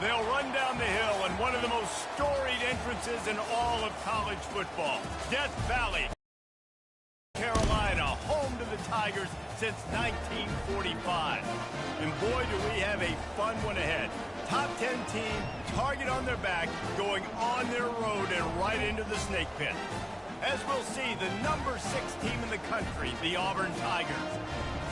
They'll run down the hill in one of the most storied entrances in all of college football. Death Valley, Carolina, home to the Tigers since 1945. And boy, do we have a fun one ahead. Top 10 team, target on their back, going on their road and right into the snake pit. As we'll see, the number 6 team in the country, the Auburn Tigers,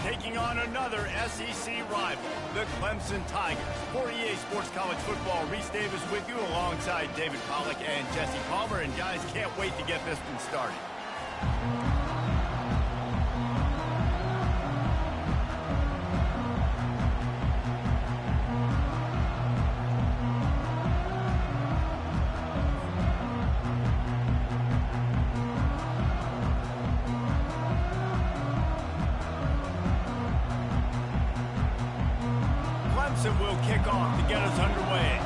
taking on another SEC rival, the Clemson Tigers. For EA Sports College Football, Reese Davis with you alongside David Pollack and Jesse Palmer. And guys, can't wait to get this one started. Clemson will kick off to get us underway.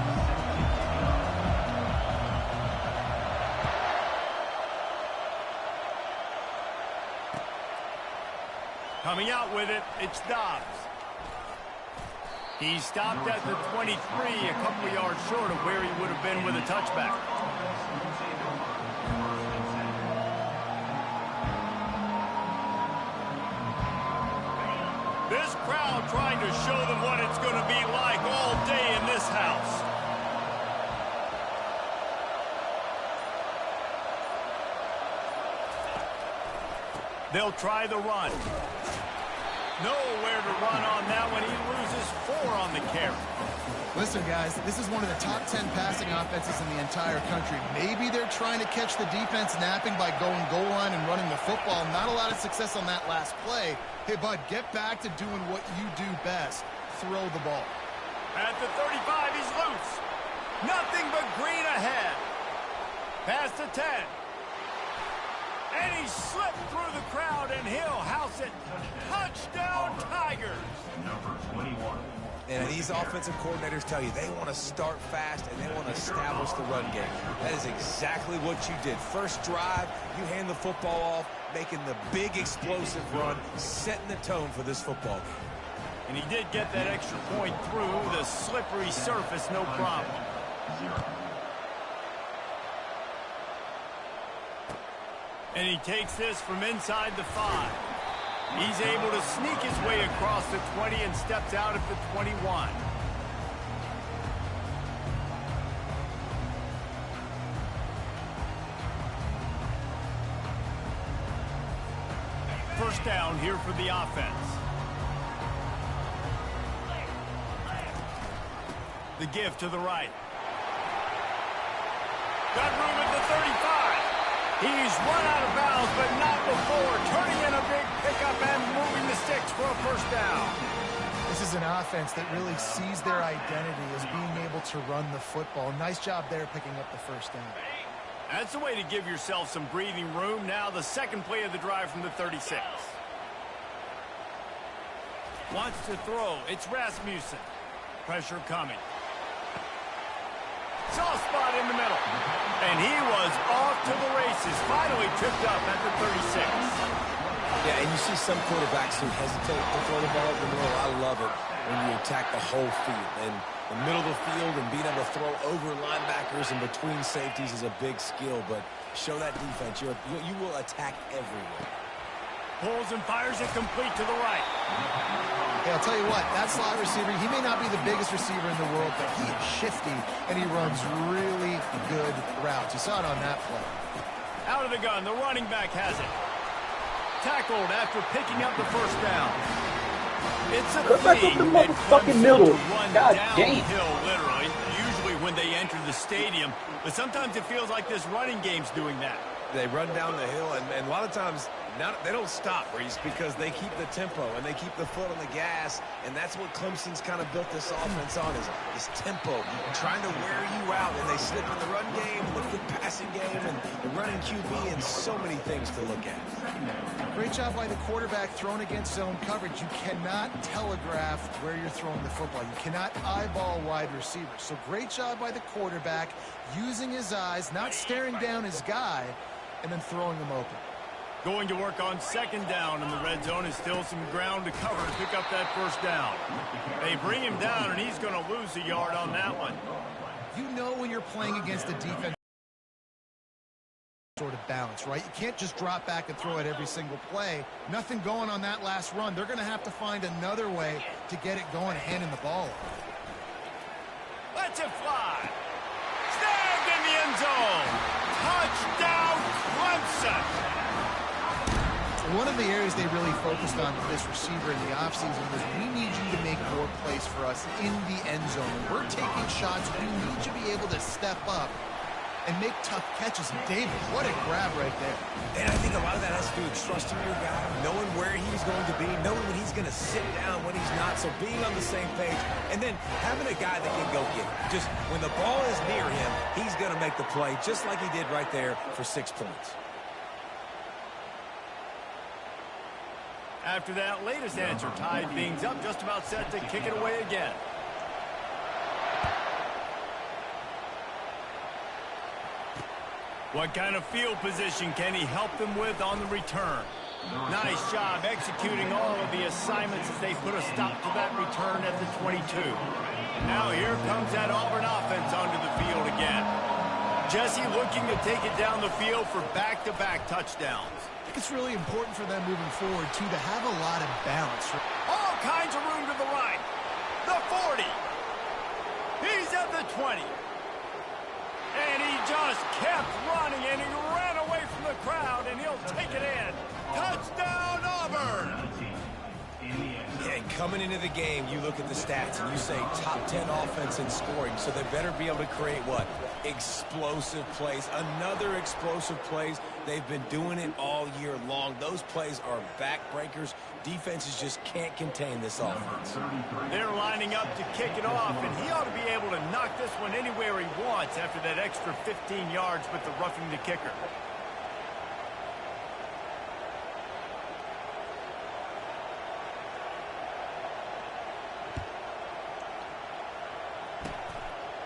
Coming out with it, it's Dobbs. He stopped at the 23, a couple of yards short of where he would have been with a touchback. This crowd trying to show them what it's going to be like all day in this house. They'll try the run. Nowhere to run on that one. He loses 4 on the carry. Listen, guys, this is one of the top 10 passing offenses in the entire country. Maybe they're trying to catch the defense napping by going goal line and running the football. Not a lot of success on that last play. Hey, bud, get back to doing what you do best. Throw the ball. At the 35, he's loose. Nothing but green ahead. Past the 10. And he slipped through the crowd, and he'll house it. Touchdown, Tigers. Number 21. And these offensive coordinators tell you they want to start fast and they want to establish the run game. That is exactly what you did. First drive, you hand the football off, making the big explosive run, setting the tone for this football game. And he did get that extra point through the slippery surface, no problem. And he takes this from inside the 5. He's able to sneak his way across the 20 and steps out at the 21. First down here for the offense. The give to the right. Got room at the 35. He's run out of bounds, but not before. Turning in a big pickup and moving the sticks for a first down. This is an offense that really sees their identity as being able to run the football. Nice job there picking up the first down. That's the way to give yourself some breathing room. Now the second play of the drive from the 36. Wants to throw. It's Rasmussen. Pressure coming. Soft spot in the middle. And he was off to the races. Finally tripped up at the 36. Yeah, and you see some quarterbacks who hesitate to throw the ball in the middle. I love it when you attack the whole field. And the middle of the field and being able to throw over linebackers and between safeties is a big skill. But show that defense. You will attack everywhere. Pulls and fires it complete to the right. Yeah, I'll tell you what, that slot receiver, he may not be the biggest receiver in the world, but he is shifty, and he runs really good routes. You saw it on that play. Out of the gun, the running back has it. Tackled after picking up the first down. It's a thing that Clemson to run downhill, literally, usually when they enter the stadium. But sometimes it feels like this running game's doing that. They run down the hill, and a lot of times they don't stop, Reese, because they keep the tempo and they keep the foot on the gas, and that's what Clemson's kind of built this offense on, is tempo, and trying to wear you out, and they slip in the run game, and the quick passing game, and the running QB, and so many things to look at. Great job by the quarterback thrown against zone coverage. You cannot telegraph where you're throwing the football. You cannot eyeball wide receivers. So great job by the quarterback using his eyes, not staring down his guy, and then throwing them open. Going to work on second down in the red zone. Is still some ground to cover to pick up that first down. They bring him down, and he's going to lose a yard on that one. You know when you're playing against a defense sort of balance, right? You can't just drop back and throw it every single play. Nothing going on that last run. They're going to have to find another way to get it going and handing the ball. Let's it fly. Snagged in the end zone. Touchdown, Clemson. One of the areas they really focused on for this receiver in the offseason was we need you to make more plays for us in the end zone. When we're taking shots, we need you to be able to step up and make tough catches. And David, what a grab right there. And I think a lot of that has to do with trusting your guy, knowing where he's going to be, knowing when he's going to sit down, when he's not, so being on the same page, and then having a guy that can go get it. Just when the ball is near him, he's going to make the play, just like he did right there for 6 points. After that latest answer, tied things up, just about set to kick it away again. What kind of field position can he help them with on the return? Nice job executing all of the assignments as they put a stop to that return at the 22. Now here comes that Auburn offense onto the field again. Jesse looking to take it down the field for back-to-back touchdowns. I think it's really important for them moving forward, too, to have a lot of balance. All kinds of room to the right. The 40. He's at the 20. And he just kept running, and he ran away from the crowd, and he'll take it in. Touchdown, Auburn! Yeah, and coming into the game, you look at the stats, and you say top 10 offense in scoring, so they better be able to create what? Explosive plays. Another explosive plays. They've been doing it all year long. Those plays are backbreakers. Defenses just can't contain this offense. They're lining up to kick it off, and he ought to be able to knock this one anywhere he wants after that extra 15 yards with the roughing the kicker.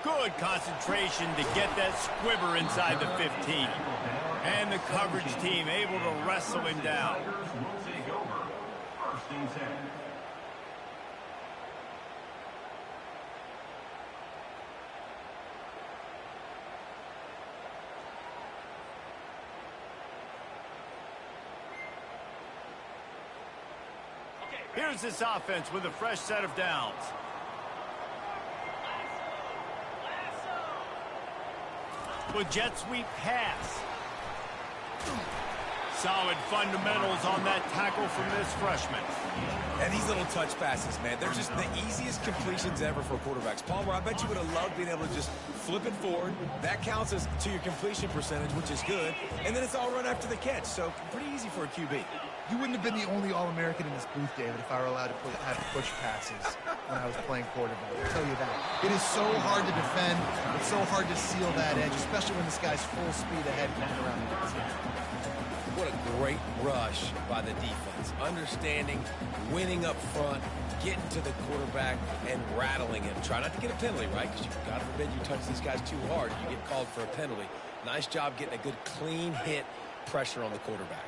Good concentration to get that squibber inside the 15. And the coverage team able to wrestle him down. Here's this offense with a fresh set of downs. With jet sweep pass. Solid fundamentals on that tackle from this freshman. And these little touch passes, man, they're just the easiest completions ever for quarterbacks. Palmer, I bet you would have loved being able to just flip it forward. That counts as to your completion percentage, which is good. And then it's all run after the catch, so pretty easy for a QB. You wouldn't have been the only All-American in this booth, David, if I were allowed to have push passes when I was playing quarterback. I'll tell you that. It is so hard to defend. It's so hard to seal that edge, especially when this guy's full speed ahead coming around the outside. What a great rush by the defense. Understanding, winning up front, getting to the quarterback, and rattling him. Try not to get a penalty, right? Because God forbid you touch these guys too hard, you get called for a penalty. Nice job getting a good clean hit pressure on the quarterback.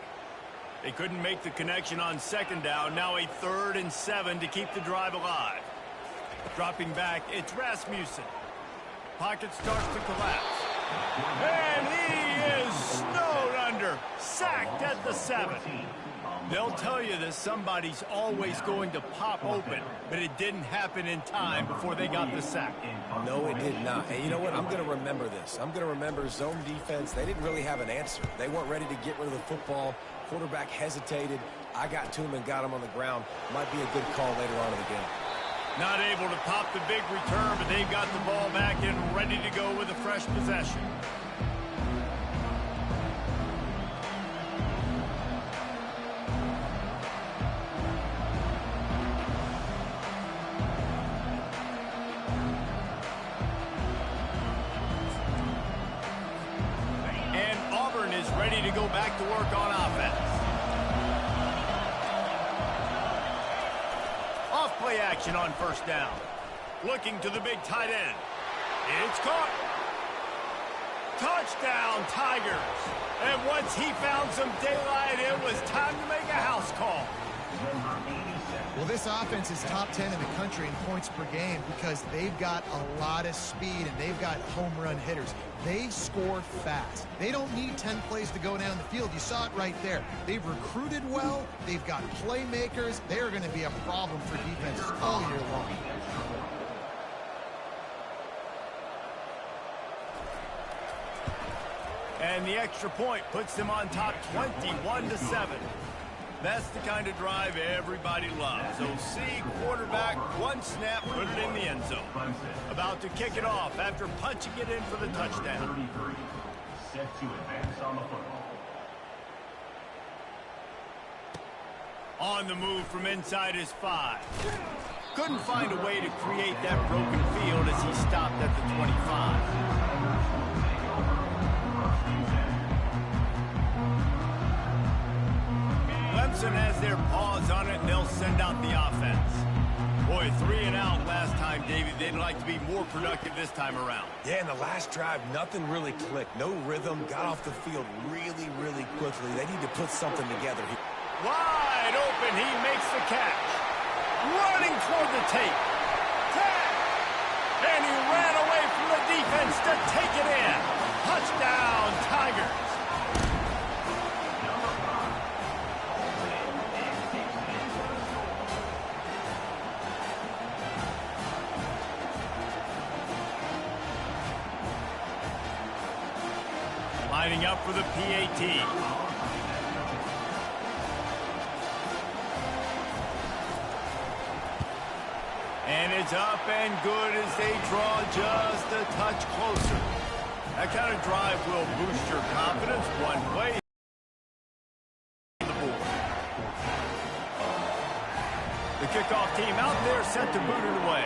They couldn't make the connection on second down. Now a 3rd and 7 to keep the drive alive. Dropping back, it's Rasmussen. Pocket starts to collapse. And he is snowed under. Sacked at the 7. They'll tell you that somebody's always going to pop open, but it didn't happen in time before they got the sack. No, it did not. And you know what? I'm going to remember this. I'm going to remember zone defense. They didn't really have an answer. They weren't ready to get rid of the football. Quarterback hesitated. I got to him and got him on the ground. Might be a good call later on in the game. Not able to pop the big return, but they've got the ball back and ready to go with a fresh possession. And Auburn is ready to go back to work on offense. Off-play action on first down. Looking to the big tight end. It's caught. Touchdown, Tigers. And once he found some daylight, it was time to make a house call. Well, this offense is top 10 in the country in points per game because they've got a lot of speed and they've got home run hitters. They score fast. They don't need 10 plays to go down the field. You saw it right there. They've recruited well. They've got playmakers. They're going to be a problem for defenses all year long. And the extra point puts them on top 21-7. That's the kind of drive everybody loves. OC quarterback, one snap, put it in the end zone. About to kick it off after punching it in for the touchdown. Set to advance on the football. On the move from inside his 5. Couldn't find a way to create that broken field as he stopped at the 25. Clemson has their paws on it, and they'll send out the offense. Boy, 3 and out last time, David. They'd like to be more productive this time around. Yeah, in the last drive, nothing really clicked. No rhythm, got off the field really, really quickly. They need to put something together here. Wide open, he makes the catch. Running toward the tape. Tag! And he ran away from the defense to take it in. Touchdown, Tigers. Lining up for the PAT. And it's up and good as they draw just a touch closer. That kind of drive will boost your confidence one way. The kickoff team out there set to boot it away.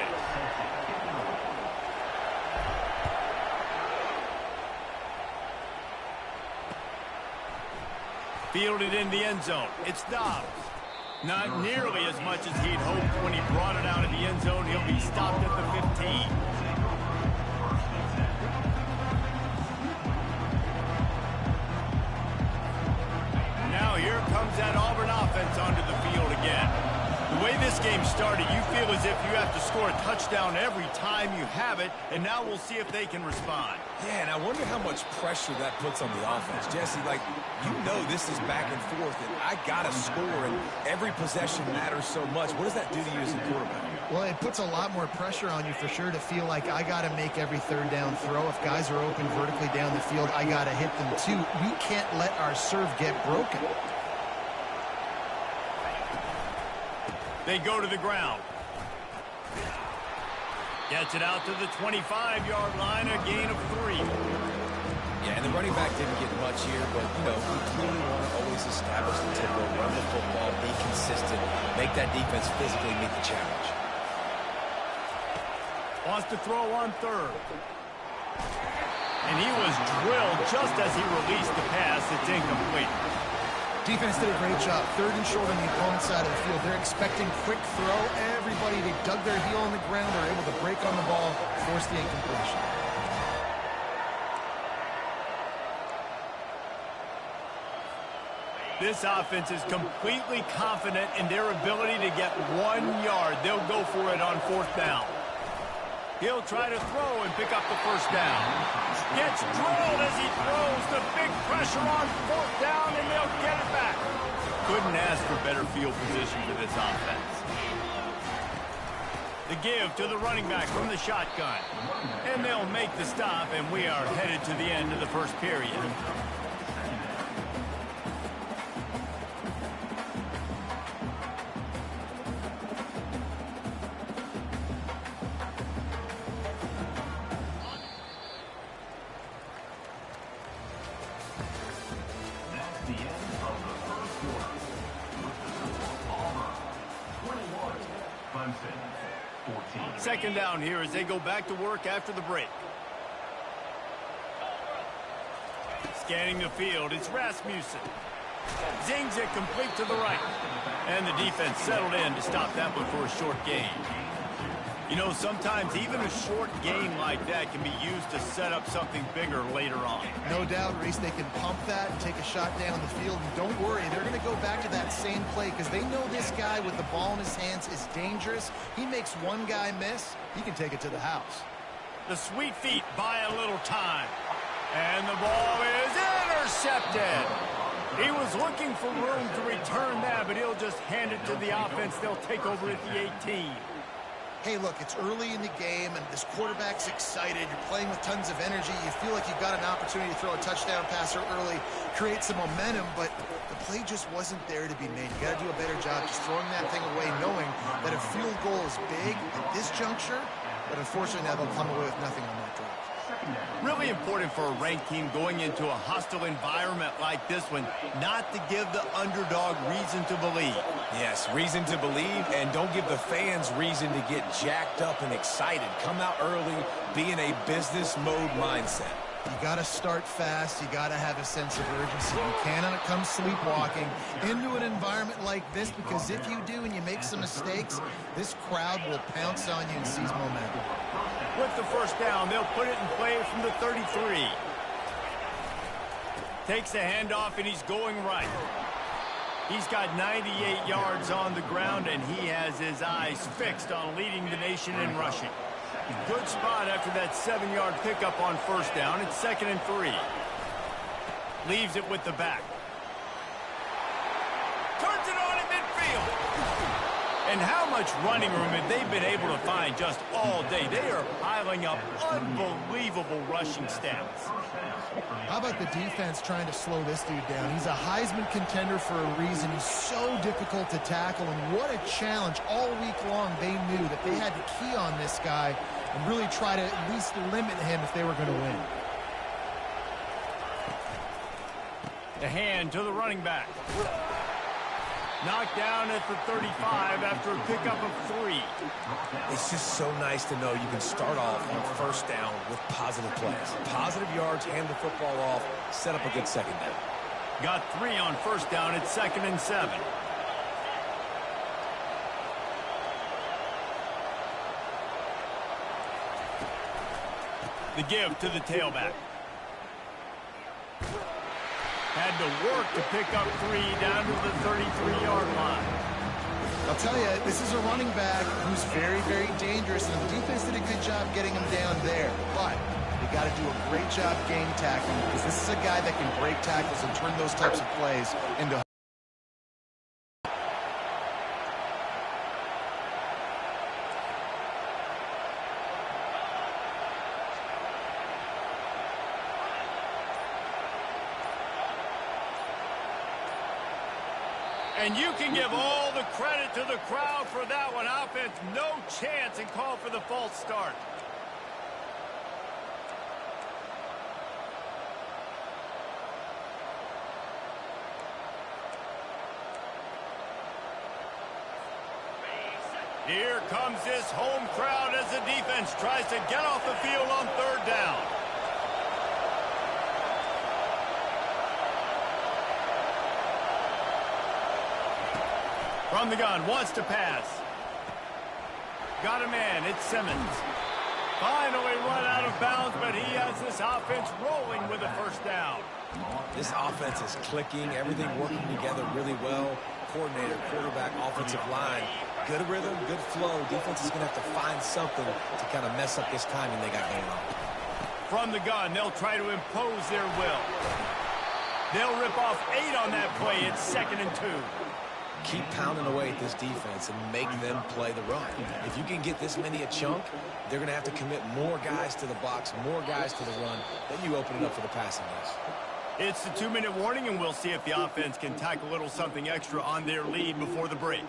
Fielded in the end zone. It's Dobbs. Not nearly as much as he'd hoped when he brought it out of the end zone. He'll be stopped at the 15. Now here comes that Auburn offense onto the field again. The way this game started, you feel as if you have to score a touchdown every time you have it, and now we'll see if they can respond. Yeah, and I wonder how much pressure that puts on the offense. Jesse, like, you know this is back and forth, and I got to score, and every possession matters so much. What does that do to you as a quarterback? Well, it puts a lot more pressure on you for sure to feel like I got to make every third down throw. If guys are open vertically down the field, I got to hit them too. We can't let our serve get broken. They go to the ground. Gets it out to the 25-yard line, a gain of 3. Yeah, and the running back didn't get much here, but, you know, we clearly want to always establish the tempo, run the football, be consistent, make that defense physically meet the challenge. Wants to throw on 3rd. And he was drilled just as he released the pass. It's incomplete. Defense did a great job. 3rd and short on the opponent's side of the field. They're expecting quick throw. Everybody, they dug their heel on the ground. They're able to break on the ball, force the incompletion. This offense is completely confident in their ability to get 1 yard. They'll go for it on 4th down. He'll try to throw and pick up the 1st down. Gets drilled as he throws. The big pressure on 4th down, and they'll get it back. Couldn't ask for better field position for this offense. The give to the running back from the shotgun. And they'll make the stop, and we are headed to the end of the first period. Second down here as they go back to work after the break. Scanning the field, it's Rasmussen. Zings it complete to the right. And the defense settled in to stop that one for a short gain. You know, sometimes even a short game like that can be used to set up something bigger later on. No doubt, Reese, they can pump that and take a shot down the field. And don't worry, they're going to go back to that same play because they know this guy with the ball in his hands is dangerous. He makes one guy miss, he can take it to the house. The sweet feet buy a little time. And the ball is intercepted. He was looking for room to return that, but he'll just hand it to the offense. They'll take over at the 18. Hey, look, it's early in the game, and this quarterback's excited. You're playing with tons of energy. You feel like you've got an opportunity to throw a touchdown pass early, create some momentum, but the play just wasn't there to be made. You got to do a better job just throwing that thing away, knowing that a field goal is big at this juncture, but unfortunately now they'll come away with nothing on that drive. Really important for a ranked team going into a hostile environment like this one, not to give the underdog reason to believe. Yes, reason to believe, and don't give the fans reason to get jacked up and excited. Come out early, be in a business mode mindset. You got to start fast. You got to have a sense of urgency. You cannot come sleepwalking into an environment like this, because if you do and you make some mistakes, this crowd will pounce on you and seize momentum. With the first down, they'll put it in play from the 33. Takes a handoff, and he's going right. He's got 98 yards on the ground, and he has his eyes fixed on leading the nation in rushing. Good spot after that 7-yard pickup on first down. It's 2nd and 3. Leaves it with the back. Turns it on in midfield. And how much running room have they been able to find just all day? They are piling up unbelievable rushing stats. How about the defense trying to slow this dude down? He's a Heisman contender for a reason. He's so difficult to tackle, and what a challenge. All week long they knew that they had to key on this guy and really try to at least limit him if they were going to win. The hand to the running back. Knocked down at the 35 after a pickup of 3. It's just so nice to know you can start off on first down with positive plays. Positive yards, hand the football off, set up a good second down. Got 3 on first down at 2nd and 7. The give to the tailback. Had to work to pick up 3 down to the 33-yard line. I'll tell you, this is a running back who's very, very dangerous, and the defense did a good job getting him down there. But you got to do a great job game tackling, because this is a guy that can break tackles and turn those types of plays into. And you can give all the credit to the crowd for that one. Offense, no chance, and call for the false start. Here comes this home crowd as the defense tries to get off the field on 3rd down. From the gun, wants to pass. Got a man, it's Simmons. Finally run out of bounds, but he has this offense rolling with a first down. This offense is clicking, everything working together really well. Coordinator, quarterback, offensive line. Good rhythm, good flow. Defense is going to have to find something to kind of mess up this timing they got going on. From the gun, they'll try to impose their will. They'll rip off 8 on that play. It's 2nd and 2. Keep pounding away at this defense and make them play the run. If you can get this many a chunk, they're going to have to commit more guys to the box, more guys to the run. Then you open it up for the passing game. It's the 2-minute warning, and we'll see if the offense can tack a little something extra on their lead before the break.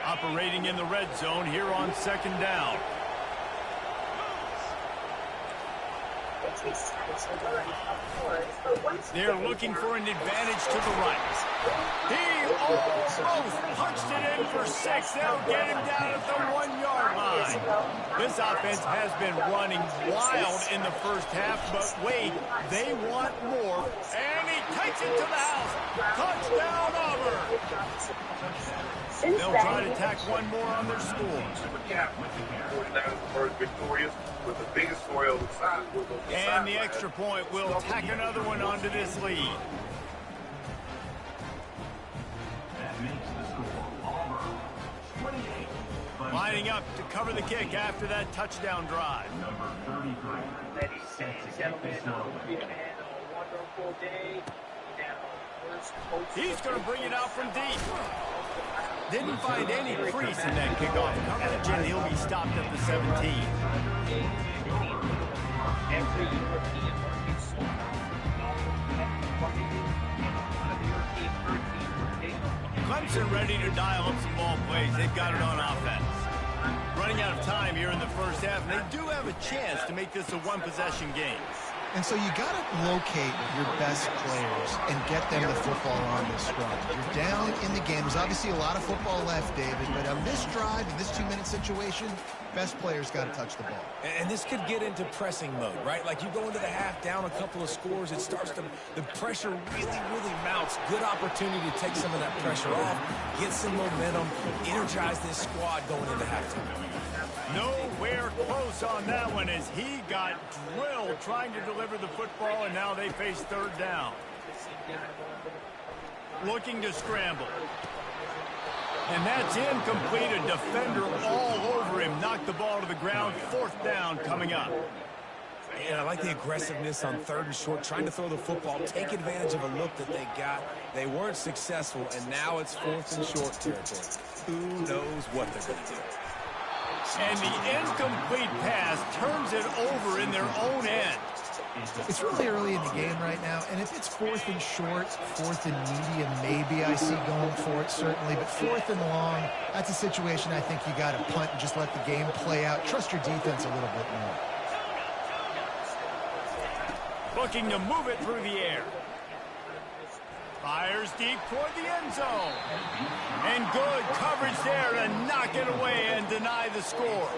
Operating in the red zone here on 2nd down. They're looking for an advantage to the right. He almost punched it in for 6. They'll get him down at the 1-yard line. This offense has been running wild in the first half, but wait, they want more. And he takes it to the house. Touchdown, Auburn. They'll try to tack one more on their score. And the extra point will tack another one onto this lead. That makes the score Auburn 28. Lining up to cover the kick after that touchdown drive. Number 33 sets to get this one. He's going to bring it out from deep. Didn't find any crease in that kickoff coverage, and he'll be stopped at the 17. Clemson ready to dial up some ball plays. They've got it on offense. Running out of time here in the first half, and they do have a chance to make this a one-possession game. And so you got to locate your best players and get them the football on this drive. You're down in the game. There's obviously a lot of football left, David, but on this drive, in this 2-minute situation, best players got to touch the ball. And this could get into pressing mode, right? Like you go into the half down a couple of scores, it starts to, the pressure really mounts. Good opportunity to take some of that pressure off, get some momentum, energize this squad going into halftime. Nowhere close on that one as he got drilled trying to deliver the football, and now they face third down. Looking to scramble. And that's incomplete. A defender all over him. Knocked the ball to the ground. Fourth down coming up. And I like the aggressiveness on 3rd and short, trying to throw the football, take advantage of a look that they got. They weren't successful, and now it's 4th and short territory. Who knows what they're going to do? And the incomplete pass turns it over in their own end. It's really early in the game right now, and if it's 4th and short, 4th and medium, maybe I see going for it, certainly. But 4th and long, that's a situation I think you got to punt and just let the game play out. Trust your defense a little bit more. Looking to move it through the air. Fires deep toward the end zone. And good coverage there to knock it away and deny the score.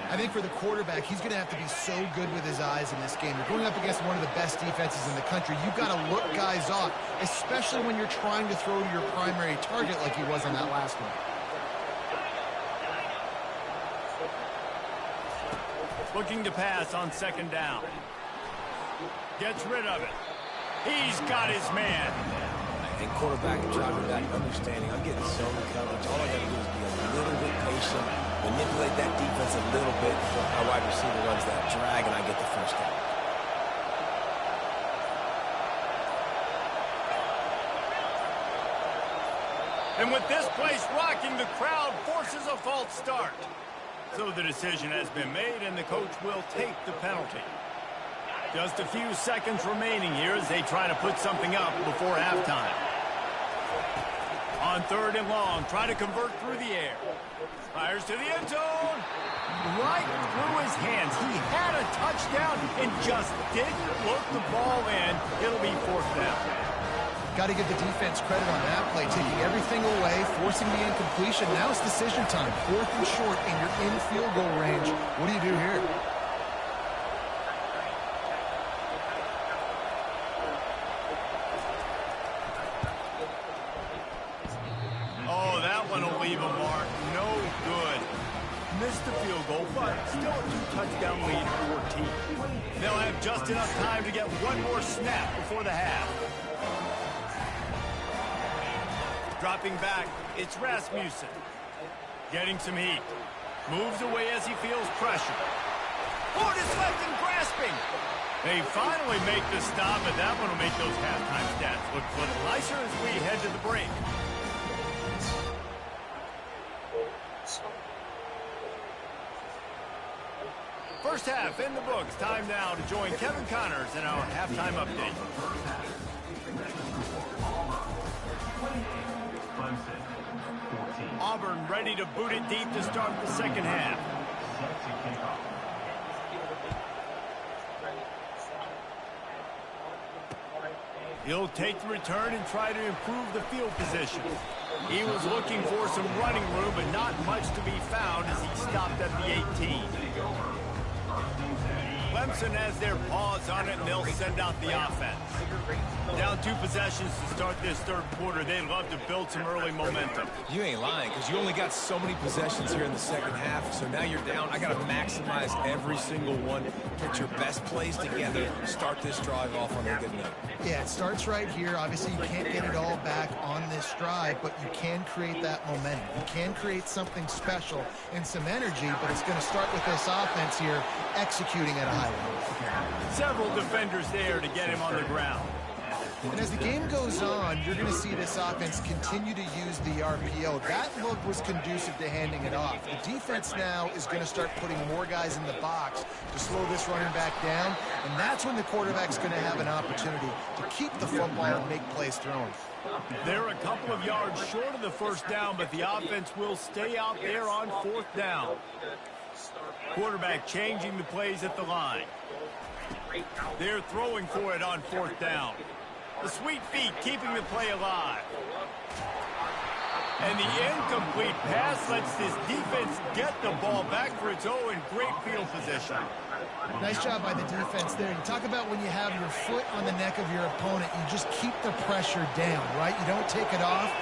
I think for the quarterback, he's going to have to be so good with his eyes in this game. You're going up against one of the best defenses in the country. You've got to look guys off, especially when you're trying to throw to your primary target like he was on that last one. Looking to pass on 2nd down. Gets rid of it. He's got his man. And quarterback driving back, understanding I'm getting zone coverage. All I got to do is be a little bit patient, manipulate that defense a little bit before my wide receiver runs that drag, and I get the first down. And with this place rocking, the crowd forces a false start. So the decision has been made, and the coach will take the penalty. Just a few seconds remaining here as they try to put something up before halftime. On 3rd and long, try to convert through the air. Fires to the end zone. Right through his hands. He had a touchdown and just didn't look the ball in. It'll be 4th down. Got to give the defense credit on that play, taking everything away, forcing the incompletion. Now it's decision time. 4th and short, and you're in field goal range. What do you do here? Leave a mark. No good. Missed the field goal, but still a 2-touchdown lead for your team. They'll have just enough time to get one more snap before the half. Dropping back, it's Rasmussen. Getting some heat. Moves away as he feels pressure. Forward is left and grasping. They finally make the stop, but that one will make those halftime stats look a little nicer as we head to the break. First half in the books. Time now to join Kevin Connors in our halftime update. Auburn ready to boot it deep to start the second half. He'll take the return and try to improve the field position. He was looking for some running room, but not much to be found as he stopped at the 18. Clemson has their paws on it, and they'll send out the offense. Down 2 possessions to start this third quarter. They'd love to build some early momentum. You ain't lying, because you only got so many possessions here in the second half, so now you're down. I got to maximize every single one. Get your best plays together. Start this drive off on a good note. Yeah, it starts right here. Obviously, you can't get it all back on this drive, but you can create that momentum. You can create something special and some energy, but it's going to start with this offense here executing at a high level. Several defenders there to get him on the ground. And as the game goes on, you're going to see this offense continue to use the RPO. That look was conducive to handing it off. The defense now is going to start putting more guys in the box to slow this running back down, and that's when the quarterback's going to have an opportunity to keep the football and make plays thrown. They're a couple of yards short of the first down, but the offense will stay out there on 4th down. Quarterback changing the plays at the line. They're throwing for it on 4th down. The sweet feet keeping the play alive. And the incomplete pass lets this defense get the ball back for its own. Great field position. Nice job by the defense there. You talk about when you have your foot on the neck of your opponent, you just keep the pressure down, right? You don't take it off.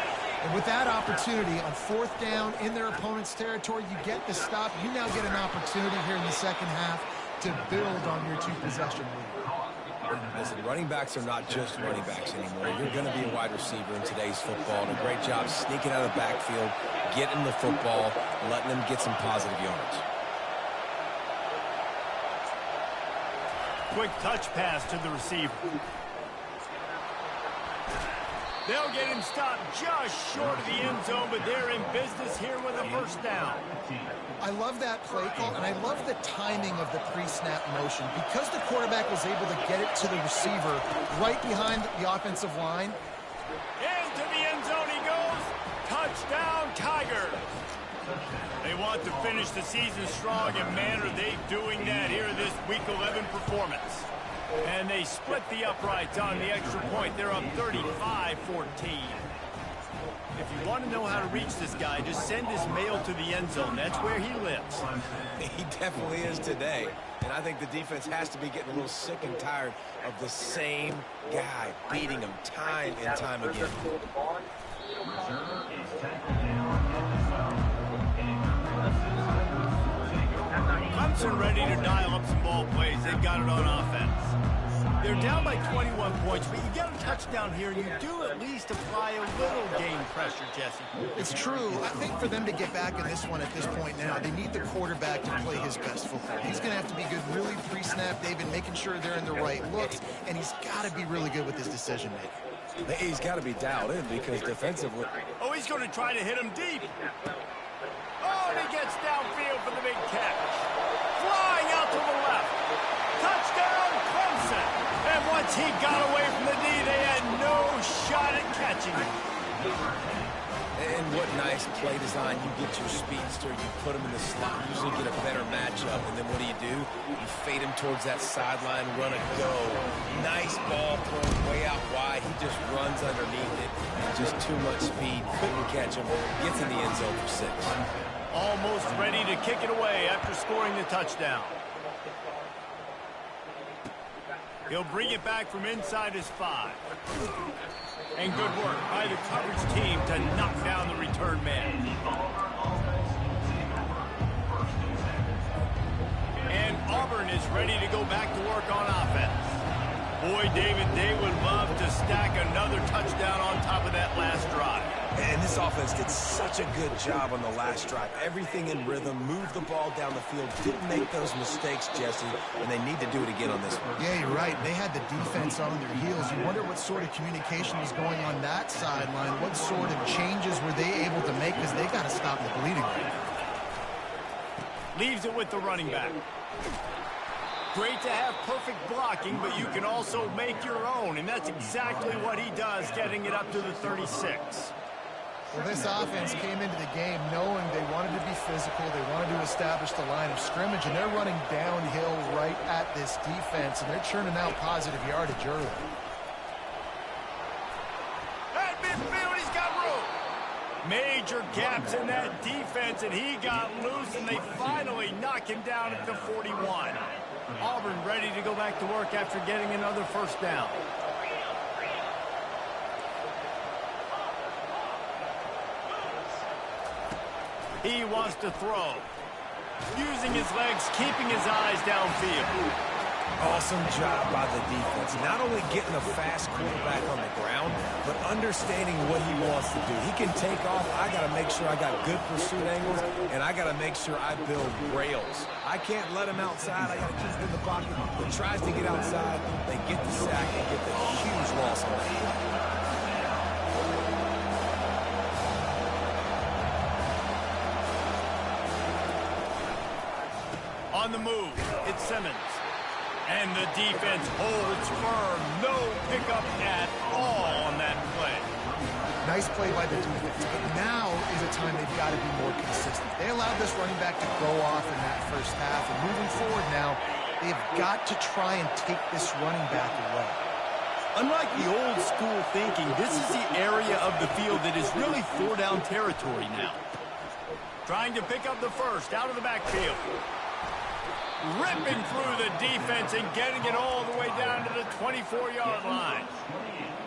And with that opportunity on 4th down in their opponent's territory, you get the stop. You now get an opportunity here in the second half to build on your 2-possession lead. Listen, running backs are not just running backs anymore. You're going to be a wide receiver in today's football. And a great job sneaking out of the backfield, getting the football, letting them get some positive yards. Quick touch pass to the receiver. They'll get him stopped just short of the end zone, but they're in business here with a first down. I love that play call, and I love the timing of the pre-snap motion. Because the quarterback was able to get it to the receiver right behind the offensive line. Into the end zone he goes. Touchdown, Tigers. They want to finish the season strong, and man, are they doing that here in this Week 11 performance. And they split the uprights on the extra point. They're up 35-14. If you want to know how to reach this guy, just send his mail to the end zone. That's where he lives. He definitely is today. And I think the defense has to be getting a little sick and tired of the same guy beating him time and time again. Clemson ready to dial up some ball plays. They've got it on offense. They're down by 21 points, but you get a touchdown here, and you do at least apply a little game pressure, Jesse. It's true. I think for them to get back in this one at this point now, they need the quarterback to play his best football. He's going to have to be good really pre-snap, David, making sure they're in the right looks, and he's got to be really good with his decision-making. He's got to be dialed in because defensively... Oh, he's going to try to hit him deep. Oh, and he gets downfield for the big catch. Flying out to the left. Touchdown, Clemson. And once he got away from the knee, they had no shot at catching him. And what nice play design. You get your speedster, you put him in the slot, usually get a better matchup, and then what do? You fade him towards that sideline, run a go. Nice ball thrown way out wide. He just runs underneath it, and just too much speed. Couldn't catch him. Gets in the end zone for 6. Almost ready to kick it away after scoring the touchdown. He'll bring it back from inside his 5. And good work by the coverage team to knock down the return man. And Auburn is ready to go back to work on offense. Boy, David, they would love to stack another touchdown on top of that last drive. And this offense did such a good job on the last drive. Everything in rhythm, moved the ball down the field, didn't make those mistakes, Jesse, and they need to do it again on this one. Yeah, you're right. They had the defense on their heels. You wonder what sort of communication was going on that sideline. What sort of changes were they able to make, because they got to stop the bleeding right now. Leaves it with the running back. Great to have perfect blocking, but you can also make your own, and that's exactly what he does, getting it up to the 36. Well, this offense came into the game knowing they wanted to be physical, they wanted to establish the line of scrimmage, and they're running downhill right at this defense, and they're churning out positive yardage early. Major gaps in that defense, and he got loose, and they finally knock him down at the 41. Auburn ready to go back to work after getting another first down. He wants to throw. Using his legs, keeping his eyes downfield. Awesome job by the defense. Not only getting a fast quarterback on the ground, but understanding what he wants to do. He can take off. I got to make sure I got good pursuit angles, and I got to make sure I build rails. I can't let him outside. I got to keep him in the pocket. He tries to get outside. They get the sack and get the huge loss on that. On the move, it's Simmons. And the defense holds firm. No pickup at all on that play. Nice play by the defense, but now is a time they've got to be more consistent. They allowed this running back to go off in that first half, and moving forward now, they've got to try and take this running back away. Unlike the old school thinking, this is the area of the field that is really four-down territory now. Trying to pick up the first out of the backfield. Ripping through the defense and getting it all the way down to the 24-yard line.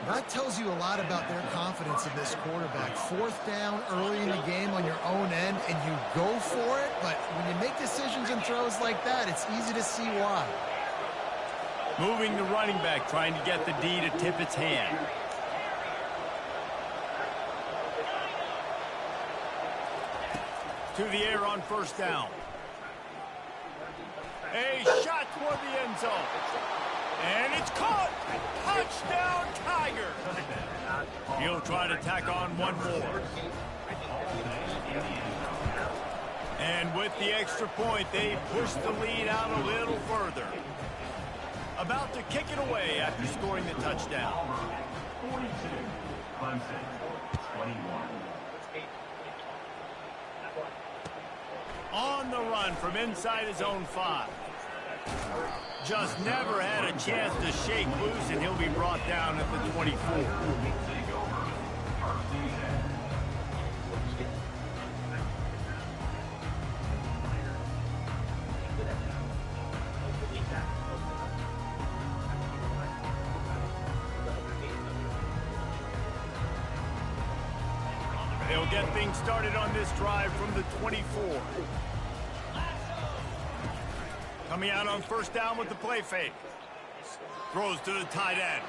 That tells you a lot about their confidence in this quarterback. Fourth down early in the game on your own end, and you go for it, but when you make decisions and throws like that, it's easy to see why. Moving the running back, trying to get the D to tip its hand. To the air on first down. A shot toward the end zone. And it's caught. Touchdown, Tigers. He'll try to tack on one more. And with the extra point, they push the lead out a little further. About to kick it away after scoring the touchdown. 42, Clemson, 21. On the run from inside his own 5. Just never had a chance to shake loose, and he'll be brought down at the 24. They'll get things started on this drive from the 24. Coming out on first down with the play fake. Throws to the tight end.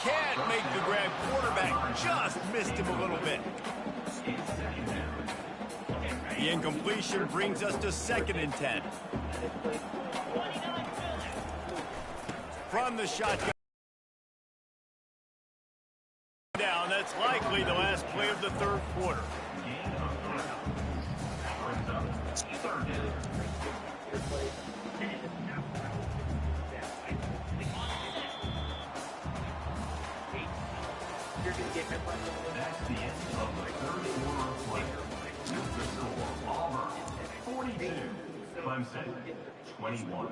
Can't make the grab. Quarterback just missed him a little bit. The incompletion brings us to 2nd and 10. From the shotgun. Down. That's likely the last play of the 3rd quarter. That's the end of the 3rd quarter of play. The score, Auburn, 42, Clemson, 21.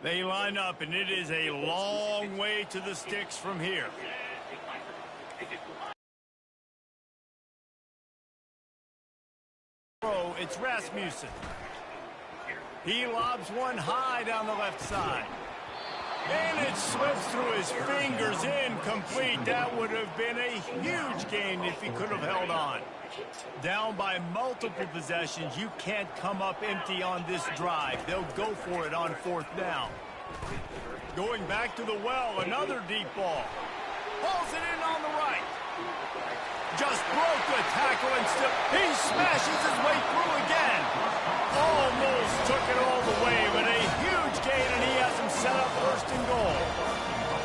They line up, and it is a long way to the sticks from here. It's Rasmussen. He lobs one high down the left side. And it slips through his fingers, incomplete. That would have been a huge gain if he could have held on. Down by multiple possessions, you can't come up empty on this drive. They'll go for it on 4th down. Going back to the well, another deep ball. Pulls it in on the right. Just broke the tackle and still he smashes his way through again. Almost took it all the way, but a huge gain, and he has him set up 1st and goal.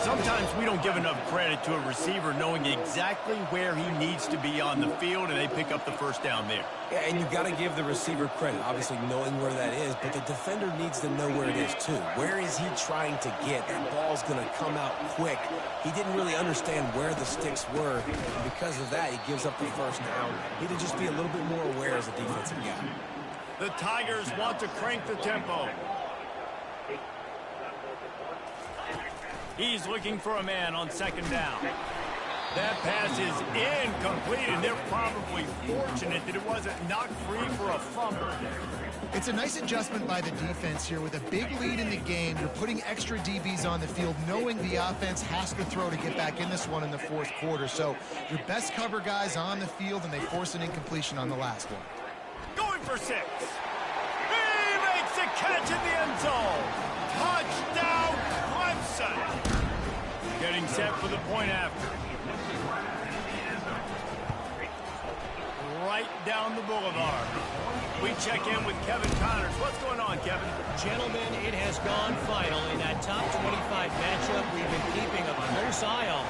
Sometimes we don't give enough credit to a receiver knowing exactly where he needs to be on the field, and they pick up the 1st down there. Yeah, and you've got to give the receiver credit, obviously knowing where that is, but the defender needs to know where it is too. Where is he trying to get? That ball's going to come out quick. He didn't really understand where the sticks were, and because of that, he gives up the 1st down. He need to just be a little bit more aware as a defensive guy. The Tigers want to crank the tempo. He's looking for a man on 2nd down. That pass is incomplete, and they're probably fortunate that it wasn't knocked free for a fumble. It's a nice adjustment by the defense here. With a big lead in the game, you're putting extra DBs on the field, knowing the offense has to throw to get back in this one in the fourth quarter. So your best cover guys on the field, and they force an incompletion on the last one. Going for 6. He makes a catch in the end zone. Touchdown, Clemson. Getting set for the point after. Right down the boulevard. We check in with Kevin Connors. What's going on, Kevin? Gentlemen, it has gone final in that top 25 matchup we've been keeping a close eye on.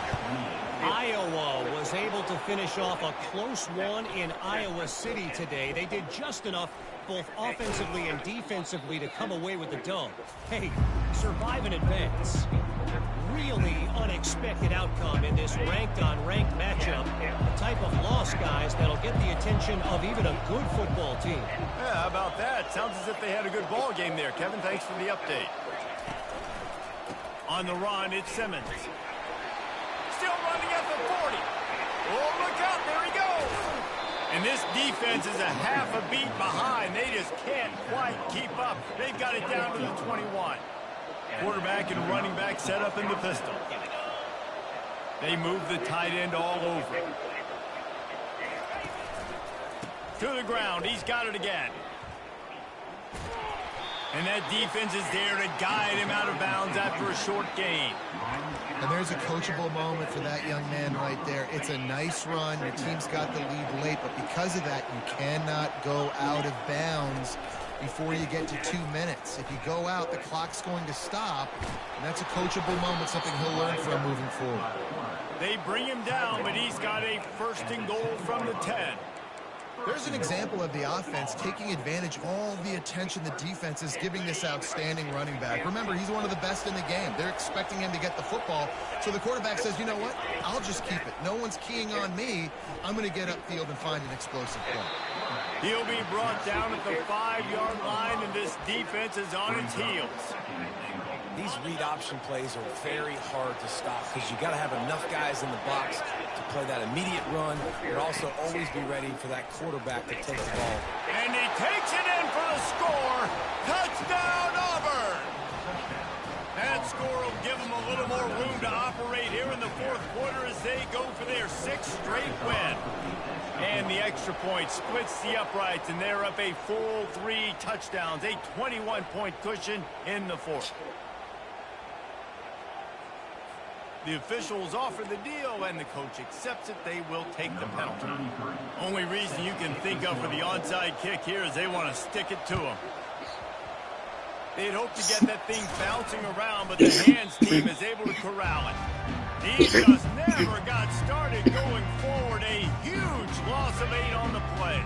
Iowa was able to finish off a close one in Iowa City today. They did just enough both offensively and defensively to come away with the dub. Hey, survive and advance. Really unexpected outcome in this ranked-on-ranked matchup. The type of loss, guys, that'll get the attention of even a good football team. Yeah, how about that? Sounds as if they had a good ball game there. Kevin, thanks for the update. On the run, it's Simmons. Still running at the 40. Oh, look out. There he goes. And this defense is a half a beat behind. They just can't quite keep up. They've got it down to the 21. Quarterback and running back set up in the pistol. They move the tight end all over. To the ground. He's got it again. And that defense is there to guide him out of bounds after a short gain. And there's a coachable moment for that young man right there. It's a nice run. Your team's got the lead late, but because of that, you cannot go out of bounds before you get to 2 minutes. If you go out, the clock's going to stop, and that's a coachable moment, something he'll learn from moving forward. They bring him down, but he's got a 1st and goal from the 10. There's an example of the offense taking advantage of all the attention the defense is giving this outstanding running back. Remember, he's one of the best in the game. They're expecting him to get the football. So the quarterback says, you know what? I'll just keep it. No one's keying on me. I'm going to get upfield and find an explosive play. He'll be brought down at the 5-yard line, and this defense is on its heels. These read option plays are very hard to stop because you got to have enough guys in the box to play that immediate run, but also always be ready for that quarterback to take the ball. And he takes it in for the score. Touchdown, Auburn! That score will give them a little more room to operate here in the fourth quarter as they go for their 6th straight win. And the extra point splits the uprights, and they're up a full 3 touchdowns, a 21-point cushion in the fourth. The officials offer the deal, and the coach accepts it. They will take the penalty. Only reason you can think of for the onside kick here is they want to stick it to him. They'd hope to get that thing bouncing around, but the hands team is able to corral it. He just never got started going forward. A huge loss of 8 on the play.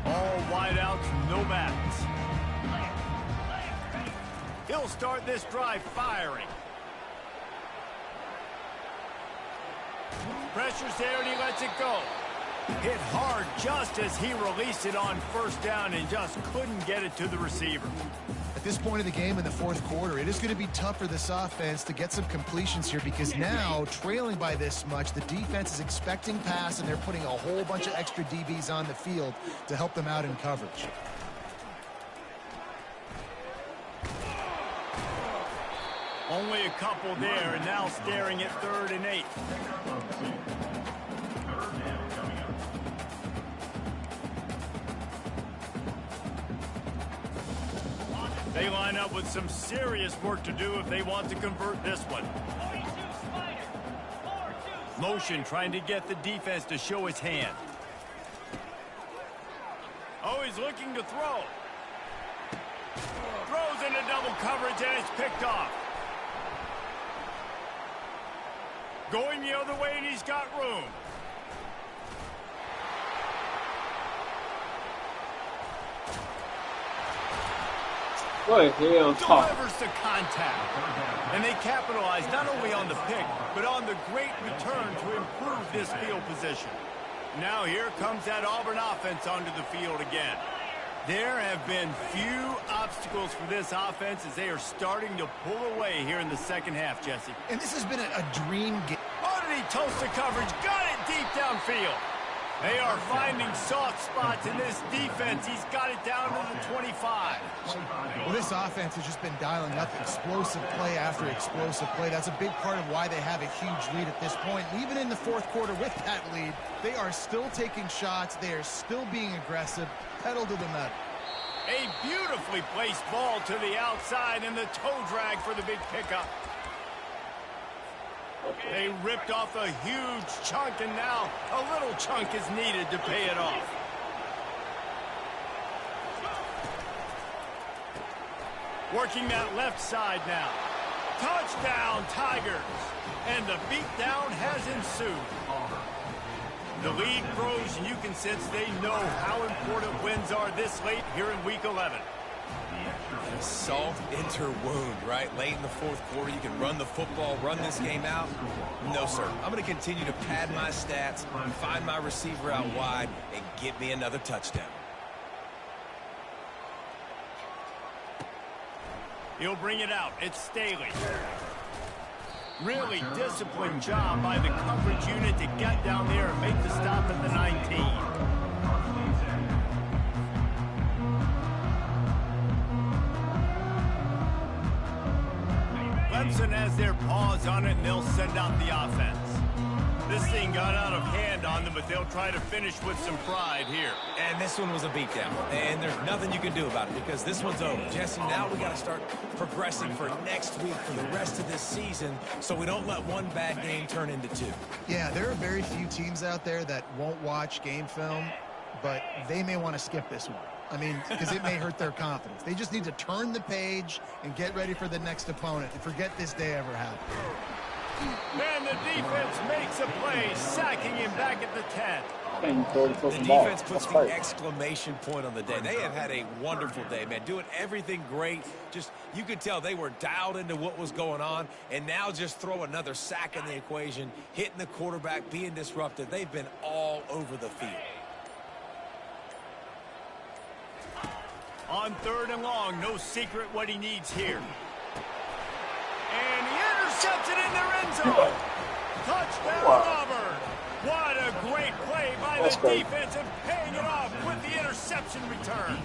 All wideouts, no backs. He'll start this drive firing. Pressure's there, and he lets it go. Hit hard just as he released it on 1st down and just couldn't get it to the receiver. At this point of the game in the fourth quarter, it is going to be tough for this offense to get some completions here because now, trailing by this much, the defense is expecting pass, and they're putting a whole bunch of extra DBs on the field to help them out in coverage. Only a couple there, and now staring at 3rd and 8. They line up with some serious work to do if they want to convert this one. Motion trying to get the defense to show his hand. Oh, he's looking to throw. Throws into double coverage, and it's picked off. Going the other way, and he's got room. Delivers the contact. And they capitalize not only on the pick, but on the great return to improve this field position. Now here comes that Auburn offense onto the field again. There have been few obstacles for this offense as they are starting to pull away here in the second half, Jesse. And this has been a dream game. Oh, did he toasts the coverage. Got it deep downfield. They are finding soft spots in this defense. He's got it down to the 25. Well, this offense has just been dialing up explosive play after explosive play. That's a big part of why they have a huge lead at this point. And even in the fourth quarter with that lead, they are still taking shots. They are still being aggressive. Pedal to the metal. A beautifully placed ball to the outside and the toe drag for the big pickup. They ripped off a huge chunk, and now a little chunk is needed to pay it off. Working that left side now. Touchdown, Tigers. And the beatdown has ensued. The lead grows, and you can sense they know how important wins are this late here in Week 11. Salt into wound, right? Late in the fourth quarter, you can run the football, run this game out. No, sir. I'm going to continue to pad my stats, find my receiver out wide, and get me another touchdown. He'll bring it out. It's Staley. Really disciplined job by the coverage unit to get down there and make the stop at the 19. Clemson has their paws on it, and they'll send out the offense. This thing got out of hand on them, but they'll try to finish with some pride here. And this one was a beatdown, and there's nothing you can do about it because this one's over. Jesse, now we got to start progressing for next week for the rest of this season so we don't let one bad game turn into two. Yeah, there are very few teams out there that won't watch game film, but they may want to skip this one. I mean, because it may hurt their confidence. They just need to turn the page and get ready for the next opponent and forget this day ever happened. Man, the defense makes a play, sacking him back at the 10. The defense puts the exclamation point on the day. They have had a wonderful day, man, doing everything great. Just, you could tell they were dialed into what was going on, and now just throw another sack in the equation, hitting the quarterback, being disruptive. They've been all over the field. On 3rd and long, no secret what he needs here. And he intercepts it in their end zone. Touchdown, Auburn. What a great play by the defense and paying it off with the interception return.